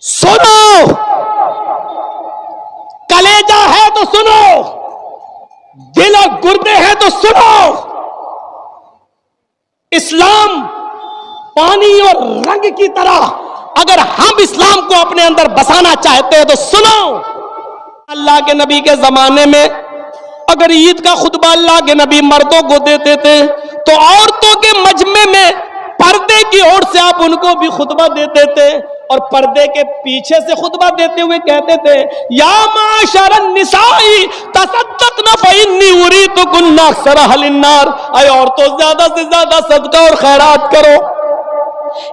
سنو، کلیجہ ہے تو سنو، دل اور گردے ہیں تو سنو. اسلام پانی اور رنگ کی طرح اگر ہم اسلام کو اپنے اندر بسانا چاہتے ہیں تو سنو. اللہ کے نبی کے زمانے میں اگر عید کا خطبہ اللہ کے نبی مردوں کو دیتے تھے تو عورتوں کے مجمع میں پردے کی اوڑ سے آپ ان کو بھی خطبہ دیتے تھے، اور پردے کے پیچھے سے خطبہ دیتے ہوئے کہتے تھے یا معاشر النساء تصدقن فإنی اریتکن اکثر اہل النار. اے عورتوں زیادہ سے زیادہ صدقہ اور خیرات کرو،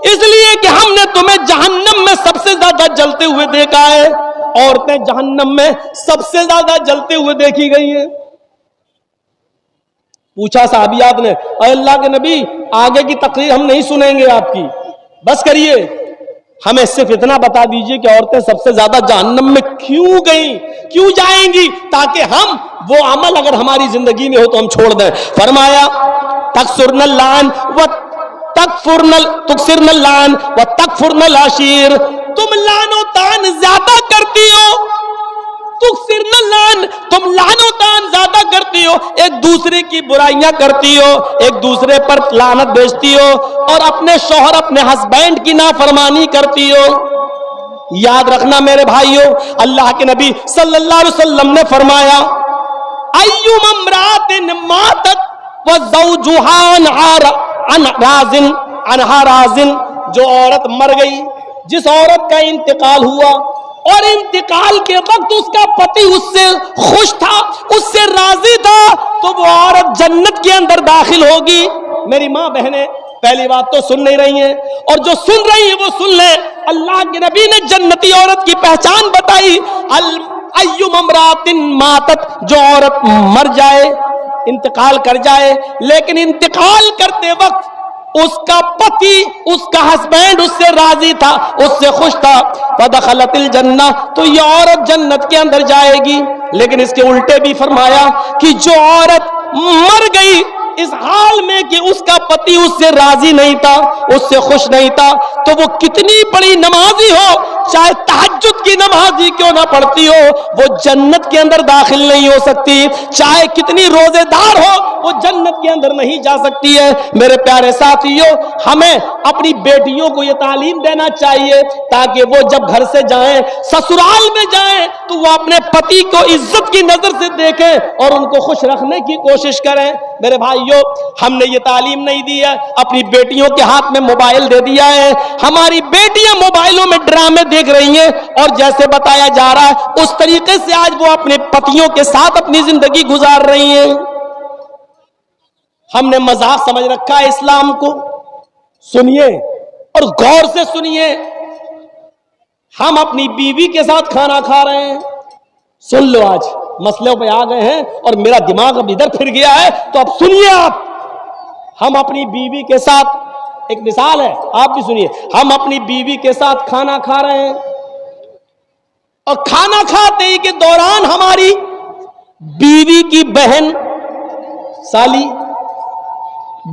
اس لیے کہ ہم نے تمہیں جہنم میں سب سے زیادہ جلتے ہوئے دیکھا ہے. عورتیں جہنم میں سب سے زیادہ جلتے ہوئے دیکھی گئی ہیں. پوچھا صحابیات نے اے اللہ کے نبی آگے کی تقریر ہم نہیں سنیں گے آپ کی، بس کریے، ہمیں صرف اتنا بتا دیجئے کہ عورتیں سب سے زیادہ جہنم میں کیوں گئیں، کیوں جائیں گی، تاکہ ہم وہ عمل اگر ہماری زندگی میں ہو تو ہم چھوڑ دیں. فرمایا تکسرن اللعن و تکسرن اللعن و تکفرن العشیر. تم لعن و طعن زیادہ کرتی ہو، تکسرن اللعن، تم لعن و طعن زیادہ کرتی ہو، ایک دوسرے کی برائیاں کرتی ہو، ایک دوسرے پر لعنت بھیجتی ہو، اور اپنے شوہر اپنے ہسبینڈ کی نافرمانی کرتی ہو. یاد رکھنا میرے بھائیوں، اللہ کے نبی صلی اللہ علیہ وسلم نے فرمایا ایوم امرات ماتت وزوجها عنہا راضٍ، جو عورت مر گئی، جس عورت کا انتقال ہوا اور انتقال کے وقت اس کا پتی اس سے خوش تھا، اس سے راضی تھا، تو وہ عورت جنت کے اندر داخل ہوگی. میری ماں بہنیں پہلی بات تو سن نہیں رہی ہیں، اور جو سن رہی ہیں وہ سن لیں. اللہ کے نبی نے جنتی عورت کی پہچان بتائی. ایوم امرات ماتت، جو عورت مر جائے، انتقال کر جائے، لیکن انتقال کرتے وقت اس کا پتی، اس کا ہسبینڈ اس سے راضی تھا، اس سے خوش تھا، فدخلت الجنہ، تو یہ عورت جنت کے اندر جائے گی. لیکن اس کے الٹے بھی فرمایا کہ جو عورت مر گئی اس حال میں کہ اس کا پتی اس سے راضی نہیں تھا، اس سے خوش نہیں تھا، تو وہ کتنی بڑی نمازی ہو، چاہے تہجد کی نمازی کیوں نہ پڑھتی ہو، وہ جنت کے اندر داخل نہیں ہو سکتی. چاہے کتنی روزے دار ہو، وہ جنت کے اندر نہیں جا سکتی ہے. میرے پیارے ساتھیوں، ہمیں اپنی بیٹیوں کو یہ تعلیم دینا چاہیے تاکہ وہ جب گھر سے جائیں، سسرال میں جائیں، تو وہ اپنے پتی کو عزت کی نظر سے دیکھیں اور ان کو خوش رکھنے کی کوشش کریں. میرے بھائیوں، ہم نے یہ تعلیم نہیں دی ہے، اپنی بیٹیوں کے ہاتھ میں موبائل دے دیا ہے. ہماری بیٹیاں موبائلوں میں ڈرامے دیکھ رہی ہیں، اور جیسے بتایا جا رہا ہے اس طریقے سے آج وہ اپنے پتیوں کے ساتھ اپنی زندگی گزار رہی ہیں. ہم نے مذاق سمجھ رکھا ہے اسلام کو. سنیے اور غور سے سنیے، ہم اپنی بیوی کے ساتھ کھانا کھا رہے ہیں. سن لو، آج مسئلوں پہ آ گئے ہیں اور میرا دماغ اب ادھر پھر گیا ہے، تو اب سنیے آپ. ہم اپنی بیوی کے ساتھ، ایک مثال ہے آپ بھی سنیے، ہم اپنی بیوی کے ساتھ کھانا کھا رہے ہیں، اور کھانا کھاتے ہی کے دوران ہماری بیوی کی بہن سالی،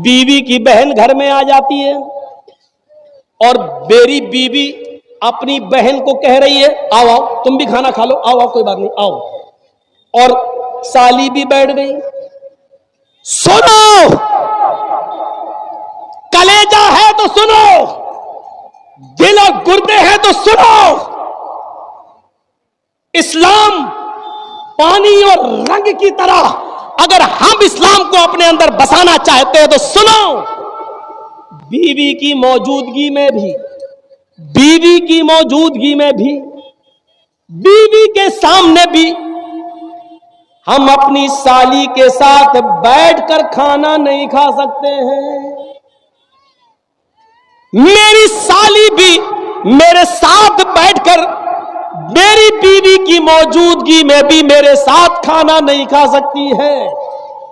بیوی کی بہن گھر میں آ جاتی ہے، اور میری بیوی اپنی بہن کو کہہ رہی ہے آؤ آؤ تم بھی کھانا کھا لو، آؤ آؤ کوئی بات نہیں آؤ، اور سالی بھی بیٹھ گئی. سنو، کلیجہ ہے تو سنو، دل اور گردے ہیں تو سنو. اسلام پانی اور رنگ کی طرح اگر ہم اسلام کو اپنے اندر بسانا چاہتے ہیں تو سنو. بیوی کی موجودگی میں بھی، بیوی کی موجودگی میں بھی، بیوی کے سامنے بھی ہم اپنی سالی کے ساتھ بیٹھ کر کھانا نہیں کھا سکتے ہیں. میری سالی بھی میرے ساتھ بیٹھ کر میری بیوی کی موجودگی میں بھی میرے ساتھ کھانا نہیں کھا سکتی ہے.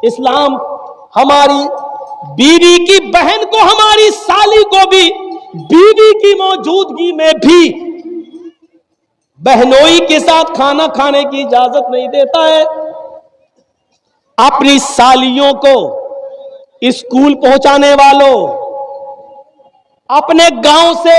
اسلام ہماری بیوی کی بہن کو، ہماری سالی کو بھی بیوی کی موجودگی میں بھی بہنوئی کے ساتھ کھانا کھانے کی اجازت نہیں دیتا ہے. اپنی سالیوں کو اسکول پہنچانے والوں، اپنے گاؤں سے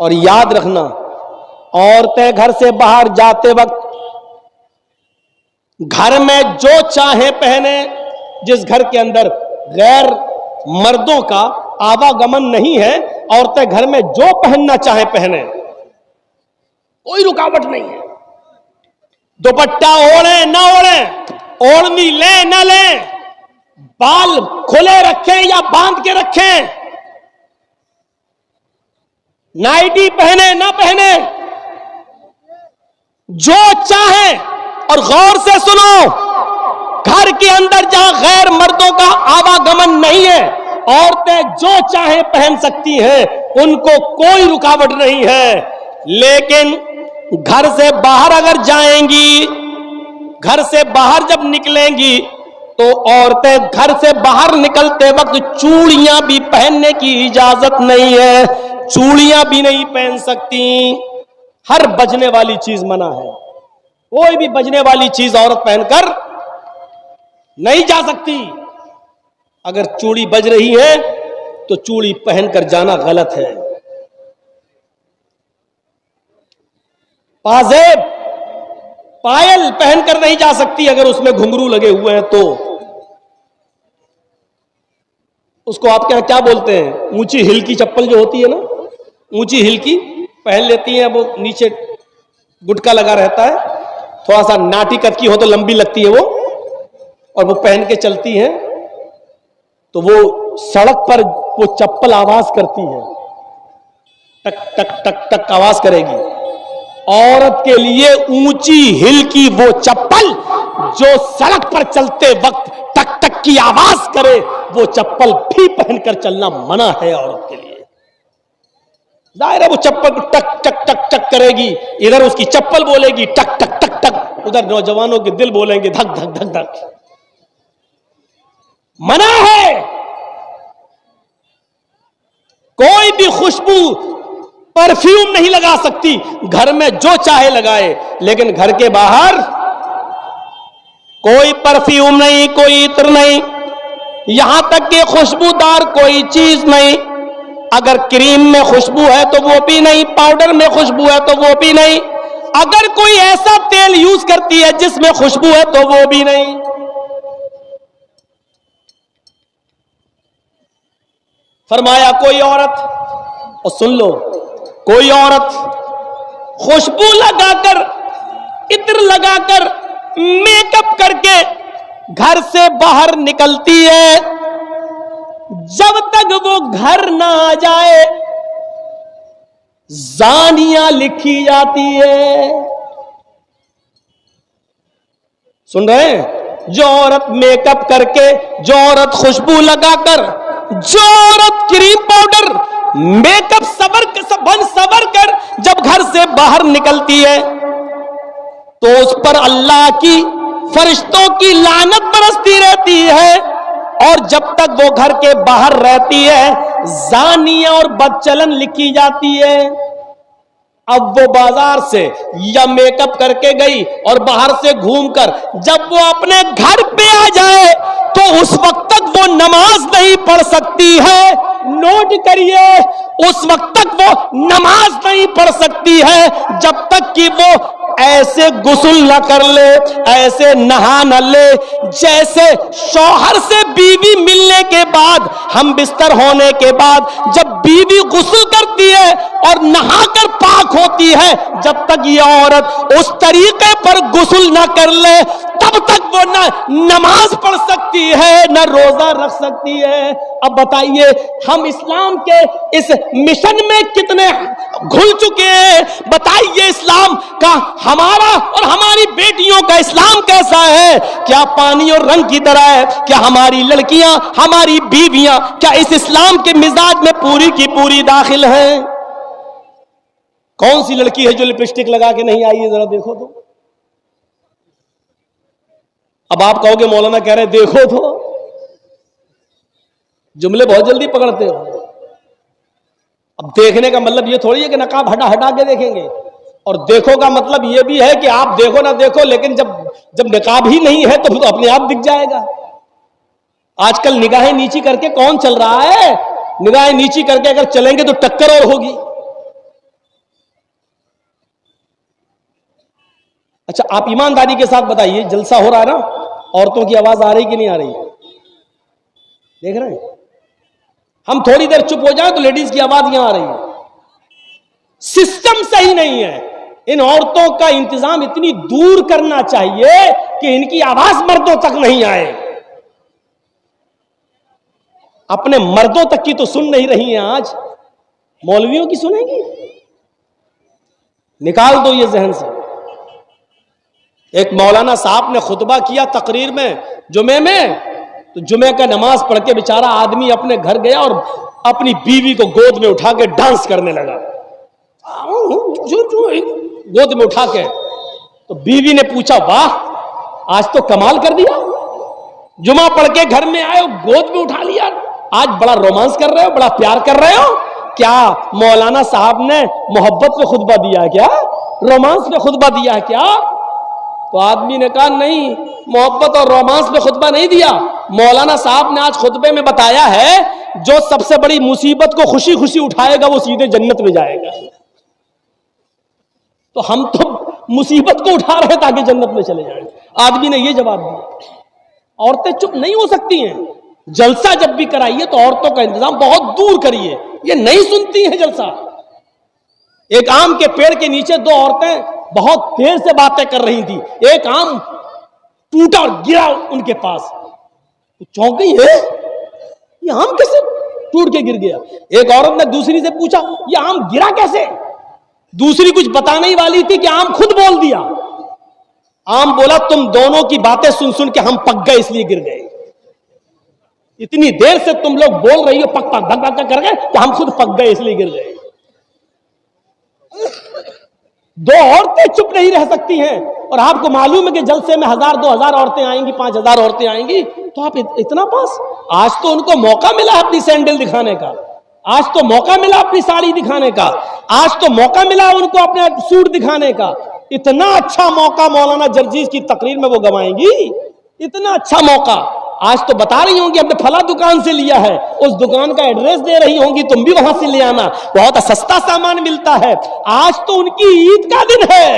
اور یاد رکھنا، عورتیں گھر سے باہر جاتے وقت گھر میں جو چاہیں پہنے، جس گھر کے اندر غیر مردوں کا آواگمن نہیں ہے، عورتیں گھر میں جو پہننا چاہیں پہنے، کوئی رکاوٹ نہیں ہے۔ دوپٹہ اوڑھیں نہ اوڑھیں، اوڑھنی لیں نہ لیں، بال کھلے رکھیں یا باندھ کے رکھیں، نائٹی پہنے نہ پہنے، جو چاہیں۔ اور غور سے سنو، گھر کے اندر جہاں غیر مردوں کا آواگمن نہیں ہے، عورتیں جو چاہیں پہن سکتی ہیں، ان کو کوئی رکاوٹ نہیں ہے۔ لیکن گھر سے باہر اگر جائیں گی، گھر سے باہر جب نکلیں گی، تو عورتیں گھر سے باہر نکلتے وقت چوڑیاں بھی پہننے کی اجازت نہیں ہے، چوڑیاں بھی نہیں پہن سکتی۔ ہر بجنے والی چیز منع ہے، کوئی بھی بجنے والی چیز عورت پہن کر نہیں جا سکتی۔ اگر چوڑی بج رہی ہے تو چوڑی پہن کر جانا غلط ہے۔ پازیب، پائل پہن کر نہیں جا سکتی، اگر اس میں گھنگرو لگے ہوئے ہیں تو۔ اس کو آپ کے یہاں کیا بولتے ہیں؟ اونچی ہل کی چپل جو ہوتی ہے نا، اونچی ہل کی پہن لیتی ہیں، وہ نیچے گٹکا لگا رہتا ہے، تھوڑا سا ناٹی کت کی ہو تو لمبی لگتی ہے وہ، اور وہ پہن کے چلتی ہیں تو وہ سڑک پر وہ چپل آواز کرتی ہے، ٹک ٹک ٹک ٹک آواز کرے گی۔ عورت کے لیے اونچی ہل کی وہ چپل جو سڑک پر چلتے وقت ٹک ٹک کی آواز کرے، وہ چپل بھی پہن کر چلنا منع ہے عورت کے لیے۔ ظاہر ہے وہ چپل ٹک ٹک ٹک ٹک کرے گی، ادھر اس کی چپل بولے گی ٹک ٹک ٹک ٹک، ادھر نوجوانوں کے دل بولیں گے دھک دھک دھک دھک۔ منع ہے۔ کوئی بھی خوشبو، پرفیوم نہیں لگا سکتی، گھر میں جو چاہے لگائے، لیکن گھر کے باہر کوئی پرفیوم نہیں، کوئی عطر نہیں، یہاں تک کہ خوشبودار کوئی چیز نہیں۔ اگر کریم میں خوشبو ہے تو وہ بھی نہیں، پاؤڈر میں خوشبو ہے تو وہ بھی نہیں، اگر کوئی ایسا تیل یوز کرتی ہے جس میں خوشبو ہے تو وہ بھی نہیں۔ فرمایا کوئی عورت، اور سن لو، کوئی عورت خوشبو لگا کر، عطر لگا کر، میک اپ کر کے گھر سے باہر نکلتی ہے، جب تک وہ گھر نہ آ جائے زانیہ لکھی جاتی ہے۔ سن رہے ہیں؟ جو عورت میک اپ کر کے، جو عورت خوشبو لگا کر، جو عورت کریم پاؤڈر میک اپ سور کر جب گھر سے باہر نکلتی ہے تو اس پر اللہ کی، فرشتوں کی لعنت برستی رہتی ہے، اور جب تک وہ گھر کے باہر رہتی ہے زانیہ اور بدچلن لکھی جاتی ہے۔ اب وہ بازار سے یا میک اپ کر کے گئی اور باہر سے گھوم کر جب وہ اپنے گھر پہ آ جائے تو اس وقت تک وہ نماز نہیں پڑھ سکتی ہے۔ نوٹ کریے، اس وقت تک وہ نماز نہیں پڑھ سکتی ہے جب تک کہ وہ ایسے غسل نہ کر لے، ایسے نہا نہ لے جیسے شوہر سے بیوی ملنے کے بعد، ہم بستر ہونے کے بعد جب بیوی غسل کرتی ہے اور نہا کر پاک ہوتی ہے، جب تک یہ عورت اس طریقے پر غسل نہ کر لے تب تک وہ نہ نماز پڑھ سکتی ہے نہ روزہ رکھ سکتی ہے۔ اب بتائیے ہم اسلام کے اس مشن میں کتنے گھل چکے ہیں؟ بتائیے اسلام کا، ہمارا اور ہماری بیٹیوں کا اسلام کیسا ہے؟ کیا پانی اور رنگ کی طرح ہے؟ کیا ہماری لڑکیاں، ہماری بیویاں کیا اس اسلام کے مزاج میں پوری کی پوری داخل ہیں؟ کون سی لڑکی ہے جو لپسٹک لگا کے نہیں آئی ہے؟ ذرا دیکھو تو۔ اب آپ کہو گے مولانا کہہ رہے دیکھو تو، جملے بہت جلدی پکڑتے ہو۔ اب دیکھنے کا مطلب یہ تھوڑی ہے کہ نقاب ہٹا کے دیکھیں گے، اور دیکھو کا مطلب یہ بھی ہے کہ آپ دیکھو نہ دیکھو، لیکن جب نقاب ہی نہیں ہے تو اپنے آپ دکھ جائے گا۔ آج کل نگاہیں نیچی کر کے کون چل رہا ہے؟ نگاہیں نیچی کر کے اگر چلیں گے تو ٹکر اور ہوگی۔ اچھا آپ ایمانداری کے ساتھ بتائیے، جلسہ ہو رہا ہے نا، عورتوں کی آواز آ رہی کہ نہیں آ رہی؟ دیکھ رہے ہیں؟ ہم تھوڑی دیر چپ ہو جائیں تو لیڈیز کی آواز یہاں آ رہی ہے۔ سسٹم صحیح نہیں ہے، ان عورتوں کا انتظام اتنی دور کرنا چاہیے کہ ان کی آواز مردوں تک نہیں آئے۔ اپنے مردوں تک کی تو سن نہیں رہی ہیں، آج مولویوں کی سنیں گی؟ نکال دو یہ ذہن سے۔ ایک مولانا صاحب نے خطبہ کیا تقریر میں جمعے میں، تو جمعے کا نماز پڑھ کے بیچارہ آدمی اپنے گھر گیا اور اپنی بیوی کو گود میں اٹھا کے ڈانس کرنے لگا، گود میں اٹھا کے۔ تو بیوی نے پوچھا واہ آج تو کمال کر دیا، جمعہ پڑھ کے گھر میں آئے گود میں اٹھا لیا، آج بڑا رومانس کر رہے ہو، بڑا پیار کر رہے ہو کیا؟ مولانا صاحب نے محبت پہ خطبہ دیا ہے کیا؟ رومانس پہ خطبہ دیا ہے کیا؟ تو آدمی نے کہا نہیں، محبت اور رومانس پہ خطبہ نہیں دیا، مولانا صاحب نے آج خطبے میں بتایا ہے جو سب سے بڑی مصیبت کو خوشی خوشی اٹھائے گا وہ سیدھے جنت میں جائے گا۔ تو ہم تو مصیبت کو اٹھا رہے تاکہ جنت میں چلے جائیں۔ آدمی نے یہ جواب دیا۔ عورتیں چپ نہیں ہو سکتی ہیں، جلسہ جب بھی کرائیے تو عورتوں کا انتظام بہت دور کریے، یہ نہیں سنتی ہیں جلسہ۔ ایک آم کے پیڑ کے نیچے دو عورتیں بہت دیر سے باتیں کر رہی تھی، ایک آم ٹوٹا اور گرا ان کے پاس، چونک گئی ہے یہ آم کیسے ٹوٹ کے گر گیا؟ ایک عورت نے دوسری سے پوچھا یہ آم گرا کیسے؟ دوسری کچھ بتانے ہی والی تھی کہ آم خود بول دیا۔ آم بولا تم دونوں کی باتیں سن سن کے ہم پک گئے اس لیے گر گئے، اتنی دیر سے تم لوگ بول رہی ہو پک پک دھک دھک کر گئے کہ ہم خود پک گئے اس لیے گر گئے۔ دو عورتیں چپ نہیں رہ سکتی ہیں، اور آپ کو معلوم ہے کہ جلسے میں 1000 2000 عورتیں آئیں گی، 5000 عورتیں آئیں گی، تو آپ اتنا پاس؟ آج تو ان کو موقع ملا اپنی سینڈل دکھانے کا، آج تو موقع ملا اپنی ساڑی دکھانے کا، آج تو موقع ملا ان کو اپنا سوٹ دکھانے کا۔ اتنا اچھا موقع مولانا جرجیز کی تقریر میں وہ گوائیں گی، اتنا اچھا موقع۔ آج تو بتا رہی ہوں گی ہم نے فلاں دکان سے لیا ہے، اس دکان کا ایڈریس دے رہی ہوں گی تم بھی وہاں سے لے آنا، بہت سستا سامان ملتا ہے۔ آج تو ان کی عید کا دن ہے۔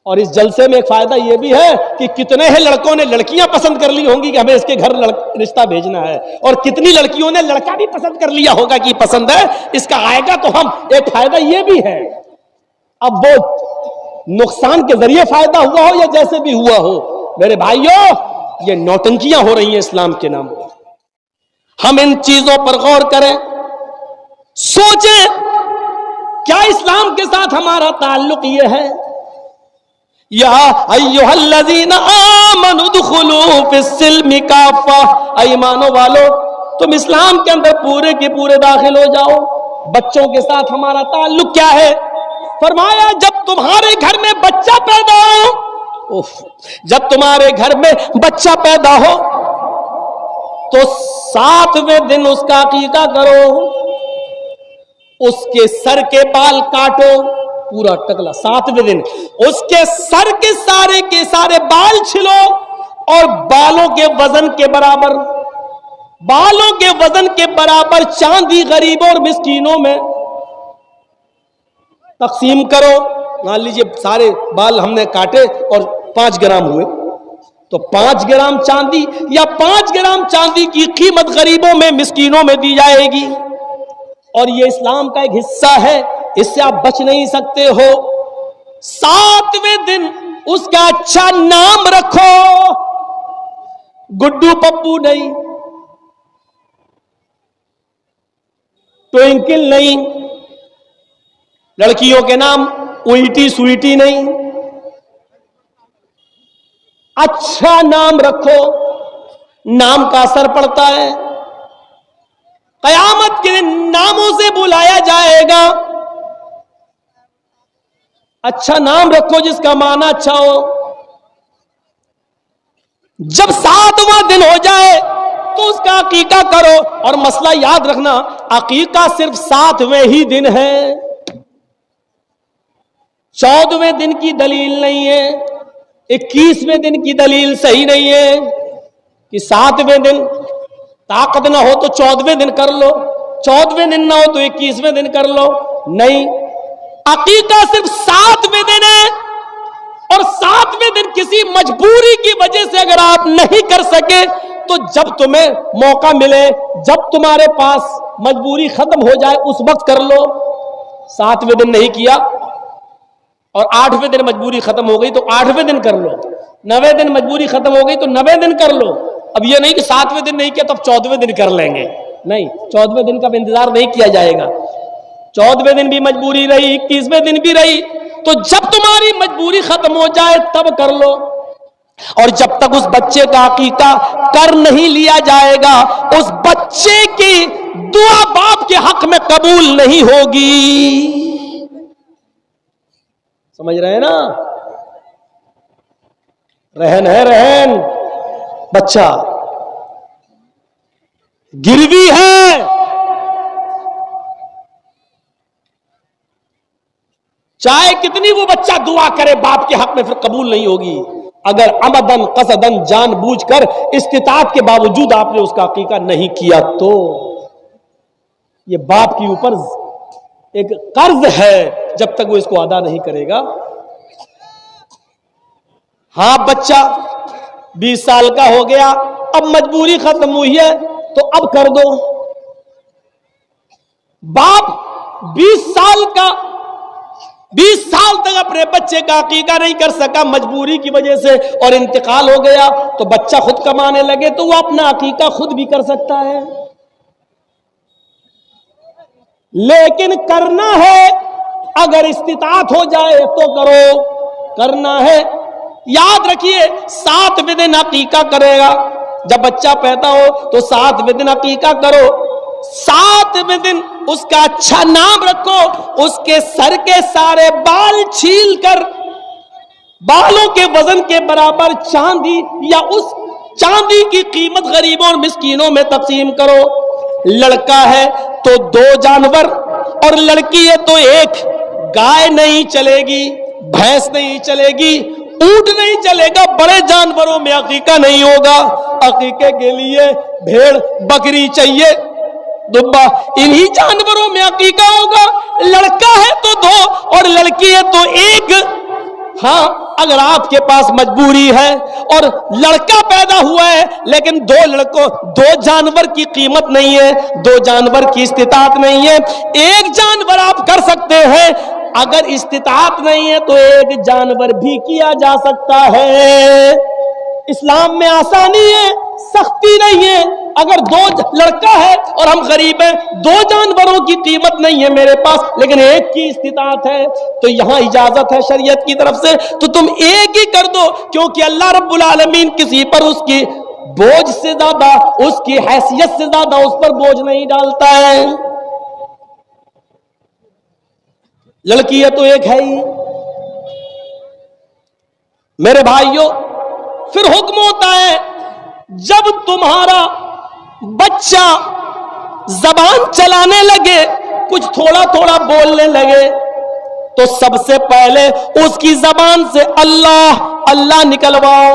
اور اس جلسے میں ایک فائدہ یہ بھی ہے کہ کتنے ہی لڑکوں نے لڑکیاں پسند کر لی ہوں گی کہ ہمیں اس کے گھر رشتہ بھیجنا ہے، اور کتنی لڑکیوں نے لڑکا بھی پسند کر لیا ہوگا کہ پسند ہے اس کا آئے گا۔ تو ہم ایک فائدہ یہ بھی ہے، اب وہ نقصان کے ذریعے فائدہ ہوا ہو یا جیسے بھی ہوا ہو، میرے بھائیوں یہ نوٹنکیاں ہو رہی ہیں اسلام کے نام پر۔ ہم ان چیزوں پر غور کریں، سوچیں کیا اسلام کے ساتھ ہمارا تعلق یہ ہے؟ یا ایھا الذین آمنوا ادخلوا فی السلم کافہ، ایمانو والو تم اسلام کے اندر پورے کے پورے داخل ہو جاؤ۔ بچوں کے ساتھ ہمارا تعلق کیا ہے؟ فرمایا جب تمہارے گھر میں بچہ پیدا ہو، جب تمہارے گھر میں بچہ پیدا ہو تو 7ویں دن اس کا عقیقہ کرو، اس کے سر کے بال کاٹو، پورا ٹکلا 7ویں دن اس کے سر کے سارے بال چھلو، اور بالوں کے وزن کے برابر چاندی غریبوں اور مسکینوں میں تقسیم کرو۔ مان لیجئے سارے بال ہم نے کاٹے اور 5 گرام ہوئے، تو 5 گرام چاندی یا 5 گرام چاندی کی قیمت غریبوں میں مسکینوں میں دی جائے گی۔ اور یہ اسلام کا ایک حصہ ہے، اس سے آپ بچ نہیں سکتے ہو۔ 7ویں دن اس کا اچھا نام رکھو، گڈو پپو نہیں، ٹوئنکل نہیں، لڑکیوں کے نام اوئیٹی سوئیٹی نہیں، اچھا نام رکھو، نام کا اثر پڑتا ہے۔ قیامت کے دن ناموں سے بلایا جائے گا۔ اچھا نام رکھو جس کا معنی اچھا ہو۔ جب 7واں دن ہو جائے تو اس کا عقیقہ کرو، اور مسئلہ یاد رکھنا عقیقہ صرف 7ویں ہی دن ہے، 14ویں دن کی دلیل نہیں ہے، 21ویں دن کی دلیل صحیح نہیں ہے کہ 7ویں دن طاقت نہ ہو تو 14ویں دن کر لو، 14ویں دن نہ ہو تو 21ویں دن کر لو، نہیں، عقیقہ صرف 7ویں دن ہے، اور 7ویں دن کسی مجبوری کی وجہ سے اگر آپ نہیں کر سکے تو جب تمہیں موقع ملے، جب تمہارے پاس مجبوری ختم ہو جائے اس وقت کر لو۔ 7ویں دن نہیں کیا اور 8ویں دن مجبوری ختم ہو گئی تو 8ویں دن کر لو، 9ویں دن مجبوری ختم ہو گئی تو 9ویں دن کر لو۔ اب یہ نہیں کہ 7ویں دن نہیں کیا تو اب 14ویں دن کر لیں گے، نہیں، 14ویں دن کا انتظار نہیں کیا جائے گا۔ 14ویں دن بھی مجبوری رہی، 21ویں دن بھی رہی، تو جب تمہاری مجبوری ختم ہو جائے تب کر لو۔ اور جب تک اس بچے کا عقیقہ کر نہیں لیا جائے گا اس بچے کی دعا باپ کے حق میں قبول نہیں ہوگی۔ سمجھ رہے ہیں نا؟ رہن ہے، رہن بچہ گروی ہے، چاہے کتنی وہ بچہ دعا کرے باپ کے حق میں پھر قبول نہیں ہوگی اگر عمدن قصدن جان بوجھ کر استطاعت کے باوجود آپ نے اس کا عقیقہ نہیں کیا تو۔ یہ باپ کے اوپر ایک قرض ہے جب تک وہ اس کو ادا نہیں کرے گا۔ ہاں بچہ 20 سال کا ہو گیا، اب مجبوری ختم ہوئی ہے تو اب کر دو۔ باپ 20 سال تک اپنے بچے کا عقیقہ نہیں کر سکا مجبوری کی وجہ سے اور انتقال ہو گیا، تو بچہ خود کمانے لگے تو وہ اپنا عقیقہ خود بھی کر سکتا ہے، لیکن کرنا ہے اگر استطاعت ہو جائے تو کرو، کرنا ہے۔ یاد رکھیے 7ویں دن عقیقہ کرے گا، جب بچہ پیدا ہو تو 7ویں دن عقیقہ کرو، 7ویں دن اس کا اچھا نام رکھو، اس کے سر کے سارے بال چھیل کر بالوں کے وزن کے برابر چاندی یا اس چاندی کی قیمت غریبوں اور مسکینوں میں تقسیم کرو۔ لڑکا ہے تو 2 جانور اور لڑکی ہے تو 1 گائے نہیں چلے گی، بھینس نہیں چلے گی، اونٹ نہیں چلے گا، بڑے جانوروں میں عقیقہ نہیں ہوگا۔ عقیقے کے لیے بھیڑ بکری چاہیے، دبا، انہی جانوروں میں عقیقہ ہوگا۔ لڑکا ہے تو 2 اور لڑکی ہے تو 1۔ ہاں اگر آپ کے پاس مجبوری ہے اور لڑکا پیدا ہوا ہے لیکن 2 جانور کی قیمت نہیں ہے، 2 جانور کی استطاعت نہیں ہے، 1 جانور آپ کر سکتے ہیں، اگر استطاعت نہیں ہے تو 1 جانور بھی کیا جا سکتا ہے۔ اسلام میں آسانی ہے، سختی نہیں ہے۔ اگر 2 لڑکا ہے اور ہم غریب ہیں، 2 جانوروں کی قیمت نہیں ہے میرے پاس لیکن 1 کی استطاعت ہے تو یہاں اجازت ہے شریعت کی طرف سے، تو تم 1 ہی کر دو، کیونکہ اللہ رب العالمین کسی پر اس کی بوجھ سے زیادہ، اس کی حیثیت سے زیادہ اس پر بوجھ نہیں ڈالتا ہے۔ لڑکی ہے تو 1 ہے ہی۔ میرے بھائیوں، پھر حکم ہوتا ہے جب تمہارا بچہ زبان چلانے لگے، کچھ تھوڑا تھوڑا بولنے لگے، تو سب سے پہلے اس کی زبان سے اللہ اللہ نکلواؤ۔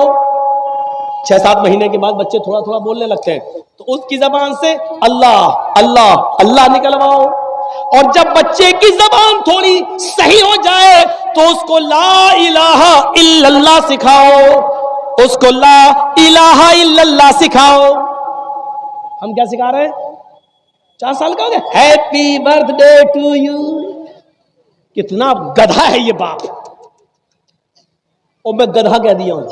6-7 مہینے کے بعد بچے تھوڑا تھوڑا بولنے لگتے ہیں تو اس کی زبان سے اللہ اللہ اللہ نکلواؤ، اور جب بچے کی زبان تھوڑی صحیح ہو جائے تو اس کو لا الہ الا اللہ سکھاؤ، اس کو لا الہ الا اللہ سکھاؤ۔ ہم کیا سکھا رہے ہیں؟ 4 سال کا ہو گیا، happy birthday to you. کتنا گدھا ہے یہ باپ، اور میں گدھا کہہ دیا ہوں۔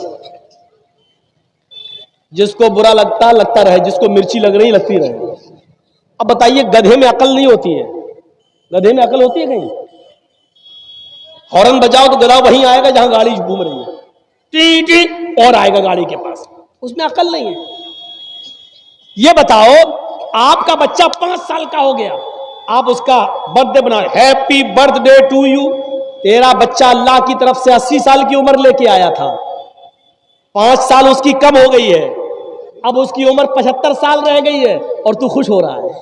جس کو برا لگتا لگتا رہے، جس کو مرچی لگ رہی لگتی رہے۔ اب بتائیے گدھے میں عقل نہیں ہوتی ہے؟ گدھے میں عقل ہوتی ہے کہیں؟ ہارن بجاؤ تو گدھا وہیں آئے گا جہاں گاڑی گھوم رہی ہے، ٹی ٹی اور آئے گا گاڑی کے پاس، اس میں عقل نہیں ہے۔ یہ بتاؤ آپ کا بچہ 5 سال کا ہو گیا، آپ اس کا برتھ ڈے بنا، happy birthday to you. تیرا بچہ اللہ کی طرف سے 80 سال کی عمر لے کے آیا تھا، 5 سال اس کی کم ہو گئی ہے، اب اس کی عمر 75 سال رہ گئی ہے اور تو خوش ہو رہا ہے۔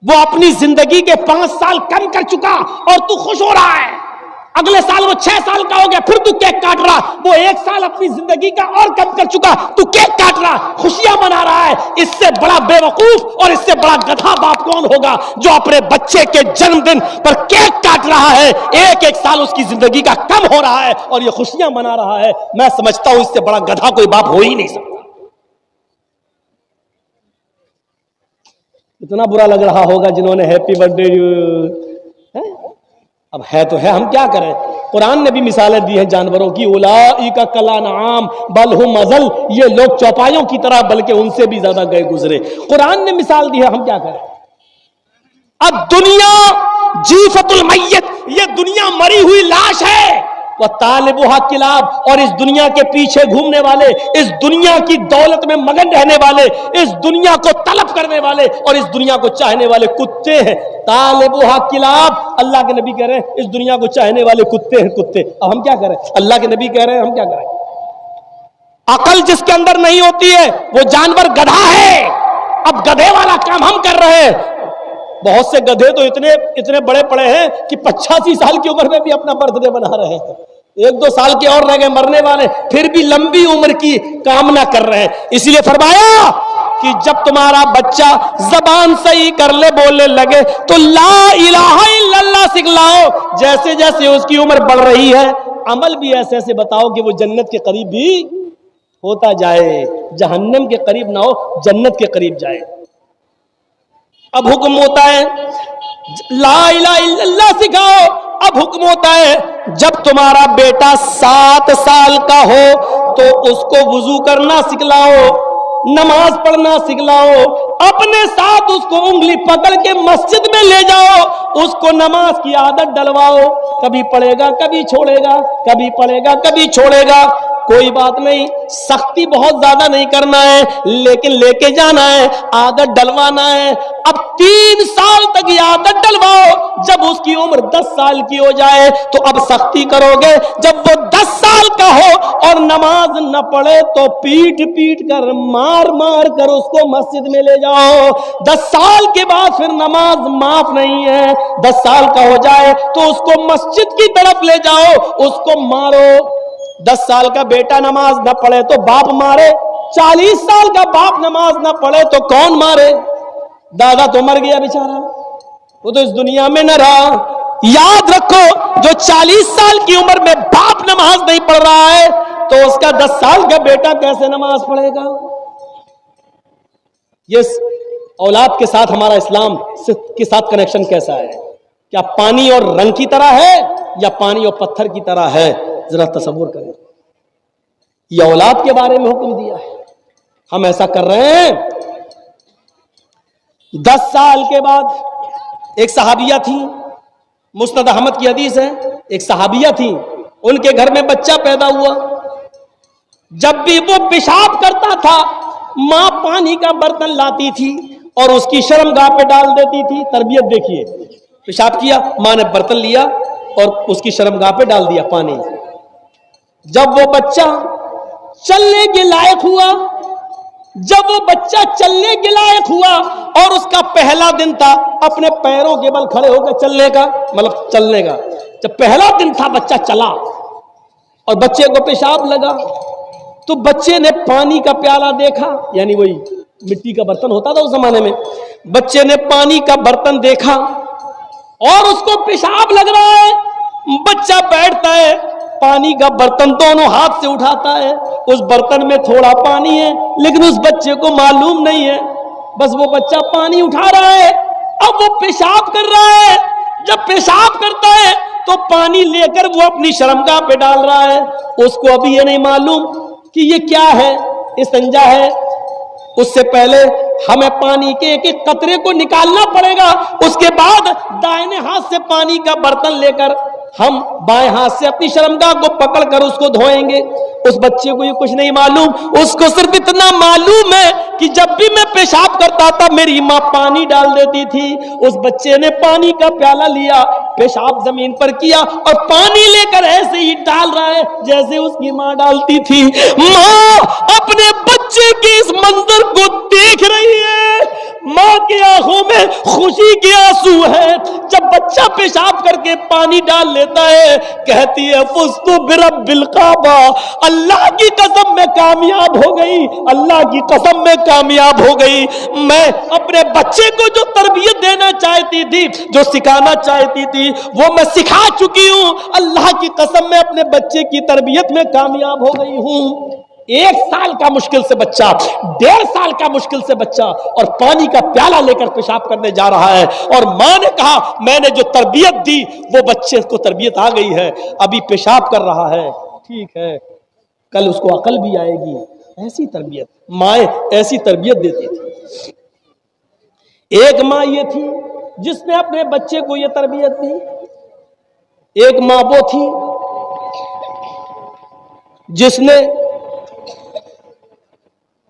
وہ اپنی زندگی کے 5 سال کم کر چکا اور تو خوش ہو رہا ہے۔ اگلے سال وہ 6 سال کا ہو گیا، پھر تو کیک کاٹ رہا، وہ 1 سال اپنی زندگی کا اور کم کر چکا، تو کیک کاٹ رہا، خوشیاں منا رہا ہے۔ اس سے بڑا بے وقوف اور اس سے بڑا گدھا باپ کون ہوگا جو اپنے بچے کے جنم دن پر کیک کاٹ رہا ہے، 1 سال اس کی زندگی کا کم ہو رہا ہے اور یہ خوشیاں منا رہا ہے۔ میں سمجھتا ہوں اس سے بڑا گدھا کوئی باپ ہو ہی نہیں سکتا۔ اتنا برا لگ رہا ہوگا جنہوں نے ہیپی برتھ ڈے، اب ہے تو ہے، ہم کیا کریں۔ قرآن نے بھی مثالیں دی ہیں جانوروں کی، اولئک کالانعام بل ہم اضل، یہ لوگ چوپایوں کی طرح بلکہ ان سے بھی زیادہ گئے گزرے۔ قرآن نے مثال دی ہے، ہم کیا کریں۔ اب دنیا جیفت المیت، یہ دنیا مری ہوئی لاش ہے، وہ طالبها کلاب، اور اس دنیا کے پیچھے گھومنے والے، اس دنیا کی دولت میں مگن رہنے والے، اس دنیا کو طلب کرنے والے اور اس دنیا کو چاہنے والے کتے ہیں۔ طالبها کلاب، اللہ کے نبی کہہ رہے ہیں اس دنیا کو چاہنے والے کتے ہیں، کتے۔ اب ہم کیا کریں، اللہ کے نبی کہہ رہے ہیں، ہم کیا کریں۔ عقل جس کے اندر نہیں ہوتی ہے وہ جانور گدھا ہے۔ اب گدھے والا کام ہم کر رہے ہیں۔ بہت سے گدھے تو اتنے بڑے پڑے ہیں کہ 85 سال کی عمر میں بھی اپنا برتھ ڈے بنا رہے ہیں، 1-2 سال کے اور رہ گئے مرنے والے، پھر بھی لمبی عمر کی کامنا کر رہے ہیں۔ اسی لیے فرمایا کہ جب تمہارا بچہ زبان صحیح کر لے، بولنے لگے، تو لا الہ الا اللہ سکھلاؤ۔ جیسے جیسے اس کی عمر بڑھ رہی ہے، عمل بھی ایسے ایسے بتاؤ کہ وہ جنت کے قریب بھی ہوتا جائے، جہنم کے قریب نہ ہو، جنت کے قریب جائے۔ اب حکم ہوتا ہے لا الہ الا اللہ سکھاؤ۔ اب حکم ہوتا ہے جب تمہارا بیٹا 7 سال کا ہو تو اس کو وضو کرنا سکھلاؤ، نماز پڑھنا سکھلاؤ، اپنے ساتھ اس کو انگلی پکڑ کے مسجد میں لے جاؤ، اس کو نماز کی عادت ڈلواؤ۔ کبھی پڑھے گا کبھی چھوڑے گا، کبھی پڑھے گا کبھی چھوڑے گا، کوئی بات نہیں، سختی بہت زیادہ نہیں کرنا ہے، لیکن لے کے جانا ہے، عادت ڈلوانا ہے۔ اب 3 سال تک یہ عادت ڈلواؤ، جب اس کی عمر 10 سال کی ہو جائے تو اب سختی کرو گے۔ جب وہ 10 سال کا ہو اور نماز نہ پڑھے تو پیٹ پیٹ کر، مار مار کر اس کو مسجد میں لے جاؤ۔ 10 سال کے بعد پھر نماز معاف نہیں ہے، 10 سال کا ہو جائے تو اس کو مسجد کی طرف لے جاؤ، اس کو مارو۔ 10 سال کا بیٹا نماز نہ پڑھے تو باپ مارے، 40 سال کا باپ نماز نہ پڑھے تو کون مارے؟ دادا تو مر گیا بیچارہ، وہ تو اس دنیا میں نہ رہا۔ یاد رکھو، جو 40 سال کی عمر میں باپ نماز نہیں پڑھ رہا ہے تو اس کا 10 سال کا بیٹا کیسے نماز پڑھے گا؟ یہ اولاد کے ساتھ ہمارا اسلام کے ساتھ کنیکشن کیسا ہے؟ کیا پانی اور رنگ کی طرح ہے یا پانی اور پتھر کی طرح ہے؟ ذرا تصور کریں، یہ اولاد کے بارے میں حکم دیا ہے، ہم ایسا کر رہے ہیں۔ 10 سال کے بعد ایک صحابیہ تھی، مسند احمد کی حدیث ہے، ایک صحابیہ تھی، ان کے گھر میں بچہ پیدا ہوا۔ جب بھی وہ پیشاب کرتا تھا، ماں پانی کا برتن لاتی تھی اور اس کی شرمگاہ پہ ڈال دیتی تھی۔ تربیت دیکھیے، پیشاب کیا، ماں نے برتن لیا اور اس کی شرمگاہ پہ ڈال دیا پانی۔ جب وہ بچہ چلنے کے لائق ہوا، جب وہ بچہ چلنے کے لائق ہوا اور اس کا پہلا دن تھا اپنے پیروں کے بل کھڑے ہو کے چلنے کا، مطلب چلنے کا، جب پہلا دن تھا بچہ چلا اور بچے کو پیشاب لگا تو بچے نے پانی کا پیالہ دیکھا، یعنی وہی مٹی کا برتن ہوتا تھا اس زمانے میں، بچے نے پانی کا برتن دیکھا اور اس کو پیشاب لگ رہا ہے۔ بچہ بیٹھتا ہے، پانی کا برتن دونوں ہاتھ سے اٹھاتا ہے، اس برتن میں تھوڑا پانی ہے لیکن اس بچے کو معلوم نہیں ہے، بس وہ بچہ پانی اٹھا رہا ہے، اب وہ پیشاب کر رہا ہے۔ جب پیشاب کرتا ہے تو پانی لے کر وہ اپنی شرمگاہ پہ ڈال رہا ہے، اس کو ابھی یہ نہیں معلوم کہ یہ کیا ہے، استنجا ہے۔ اس سے پہلے ہمیں پانی کے ایک ایک قطرے کو نکالنا پڑے گا، اس کے بعد دائیں ہاتھ سے پانی کا برتن لے کر ہم بائیں ہاتھ سے اپنی شرمگاہ کو پکڑ کر اس کو دھوئیں گے۔ اس بچے کو یہ کچھ نہیں معلوم، اس کو صرف اتنا معلوم ہے کہ جب بھی میں پیشاب کرتا تھا میری ماں پانی ڈال دیتی تھی۔ اس بچے نے پانی کا پیالہ لیا، پیشاب زمین پر کیا اور پانی لے کر ایسے ہی ڈال رہا ہے جیسے اس کی ماں ڈالتی تھی۔ ماں اپنے بچے کے اس منظر کو دیکھ رہی ہے ماں کی آنکھوں میں خوشی کے آنسو ہے. جب بچہ پیشاب کر کے پانی ڈال لیتا ہے کہتی ہے فزت برب الکعبہ, اللہ کی قسم میں کامیاب ہو گئی, اللہ کی قسم میں کامیاب ہو گئی. میں اپنے بچے کو جو تربیت دینا چاہتی تھی, جو سکھانا چاہتی تھی, وہ میں سکھا چکی ہوں. اللہ کی قسم میں اپنے بچے کی تربیت میں کامیاب ہو گئی ہوں. 1 سال کا مشکل سے بچہ, 1.5 سال کا مشکل سے بچہ, اور پانی کا پیالہ لے کر پیشاب کرنے جا رہا ہے, اور ماں نے کہا میں نے جو تربیت دی وہ بچے کو تربیت آ گئی ہے, ابھی پیشاب کر رہا ہے, ٹھیک ہے کل اس کو عقل بھی آئے گی. ایسی تربیت مائیں ایسی تربیت دیتی تھی. ایک ماں یہ تھی جس نے اپنے بچے کو یہ تربیت دی. ایک ماں وہ تھی جس نے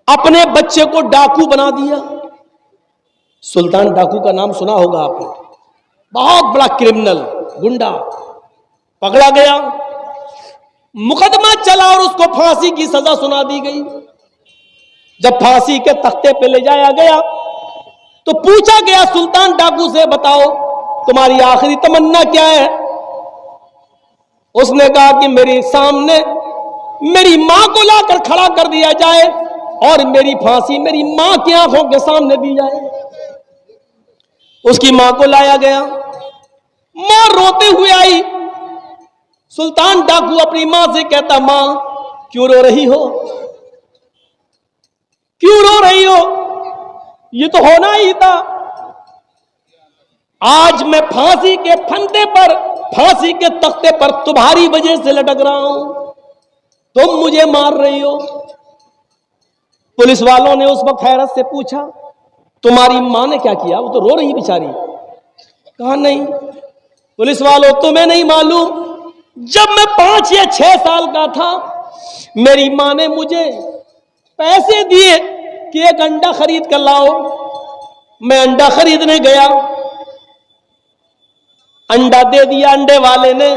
اپنے بچے کو ڈاکو بنا دیا. سلطان ڈاکو کا نام سنا ہوگا آپ نے, بہت بڑا کرمنل گنڈا, پکڑا گیا, مقدمہ چلا اور اس کو پھانسی کی سزا سنا دی گئی. جب پھانسی کے تختے پہ لے جایا گیا تو پوچھا گیا سلطان ڈاکو سے بتاؤ تمہاری آخری تمنا کیا ہے. اس نے کہا کہ میرے سامنے میری ماں کو لا کر کھڑا کر دیا جائے اور میری پھانسی میری ماں کی آنکھوں کے سامنے دی جائے. اس کی ماں کو لایا گیا, ماں روتے ہوئے آئی. سلطان ڈاکو اپنی ماں سے کہتا ماں کیوں رو رہی ہو, کیوں رو رہی ہو, یہ تو ہونا ہی تھا. آج میں پھانسی کے پھندے پر, پھانسی کے تختے پر تمہاری وجہ سے لٹک رہا ہوں, تم مجھے مار رہی ہو. پولیس والوں نے اس وقت حیرت سے پوچھا تمہاری ماں نے کیا کیا, وہ تو رو رہی بیچاری. کہا نہیں پولیس والوں تمہیں نہیں معلوم, جب میں 5 یا 6 سال کا تھا میری ماں نے مجھے پیسے دیے کہ ایک انڈا خرید کر لاؤ. میں انڈا خریدنے گیا, انڈا دے دیا انڈے والے نے,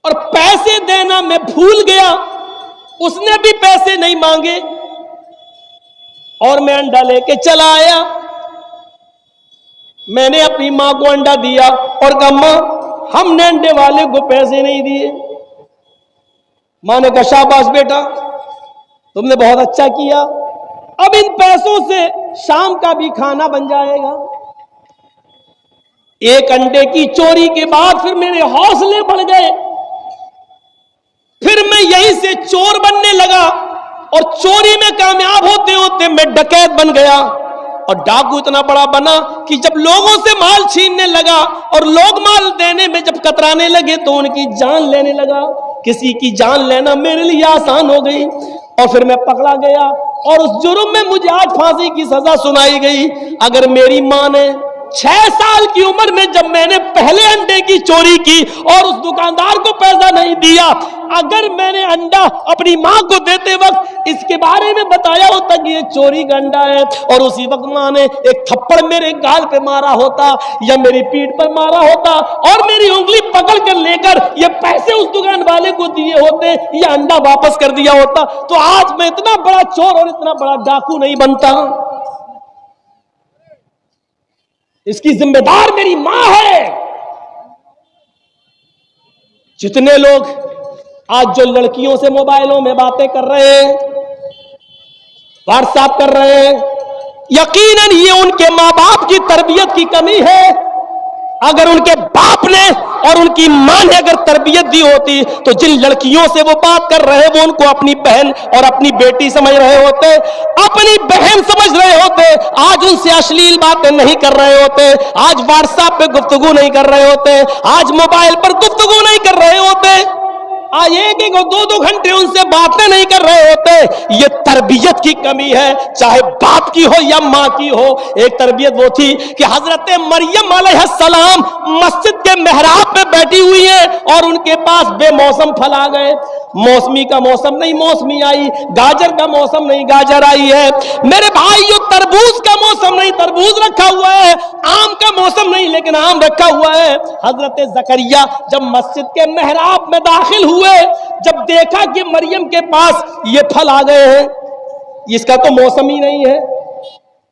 اور پیسے دینا میں بھول گیا, اس نے بھی پیسے نہیں مانگے, اور میں انڈا لے کے چلا آیا. میں نے اپنی ماں کو انڈا دیا اور کہا ماں ہم نے انڈے والے کو پیسے نہیں دیے. ماں نے کہا شاباش بیٹا تم نے بہت اچھا کیا, اب ان پیسوں سے شام کا بھی کھانا بن جائے گا. ایک انڈے کی چوری کے بعد پھر میرے حوصلے بڑھ گئے, پھر میں یہیں سے چور بننے لگا, اور چوری میں کامیاب ہوتے ہوتے میں ڈکیت بن گیا. اور ڈاکو اتنا بڑا بنا کہ جب لوگوں سے مال چھیننے لگا اور لوگ مال دینے میں جب کترانے لگے تو ان کی جان لینے لگا. کسی کی جان لینا میرے لیے آسان ہو گئی, اور پھر میں پکڑا گیا اور اس جرم میں مجھے آج پھانسی کی سزا سنائی گئی. اگر میری ماں نے 6 سال کی عمر میں جب میں نے پہلے انڈے کی چوری کی اور اس دکاندار کو پیسہ نہیں دیا, اگر میں نے انڈا اپنی ماں کو دیتے وقت اس کے بارے میں بتایا ہوتا کہ یہ چوری کا انڈا ہے, اور اسی وقت ماں نے ایک تھپڑ میرے گال پہ مارا ہوتا یا میری پیٹھ پر مارا ہوتا اور میری انگلی پکڑ کر لے کر یہ پیسے اس دکان والے کو دیے ہوتے یا انڈا واپس کر دیا ہوتا, تو آج میں اتنا بڑا چور اور اتنا بڑا ڈاکو نہیں بنتا. اس کی ذمہ دار میری ماں ہے. جتنے لوگ آج جو لڑکیوں سے موبائلوں میں باتیں کر رہے ہیں, واٹس ایپ کر رہے ہیں, یقیناً یہ ان کے ماں باپ کی تربیت کی کمی ہے. اگر ان کے باپ نے اور ان کی ماں نے اگر تربیت دی ہوتی تو جن لڑکیوں سے وہ بات کر رہے وہ ان کو اپنی بہن اور اپنی بیٹی سمجھ رہے ہوتے, اپنی بہن سمجھ رہے ہوتے, آج ان سے اشلیل باتیں نہیں کر رہے ہوتے, آج واٹس ایپ پہ گفتگو نہیں کر رہے ہوتے, آج موبائل پر گفتگو نہیں کر رہے ہوتے, آج 1-1 اور 2-2 گھنٹے ان سے باتیں نہیں کر رہے ہوتے. یہ تربیت کی کمی ہے, چاہے باپ کی ہو یا ماں کی ہو. ایک تربیت وہ تھی کہ حضرت مریم علیہ السلام مسجد کے محراب میں بیٹھی ہوئی ہیں اور ان کے پاس بے موسم پھل آ گئے. موسمی کا موسم نہیں موسمی آئی, گاجر کا موسم نہیں گاجر آئی ہے, میرے بھائیو تربوز کا موسم نہیں تربوز رکھا ہوا ہے, آم کا موسم نہیں لیکن آم رکھا ہوا ہے. حضرت زکریا جب مسجد کے محراب میں داخل ہوئے, جب دیکھا کہ مریم کے پاس یہ پھل آ گئے ہیں, اس کا تو موسم ہی نہیں ہے,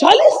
40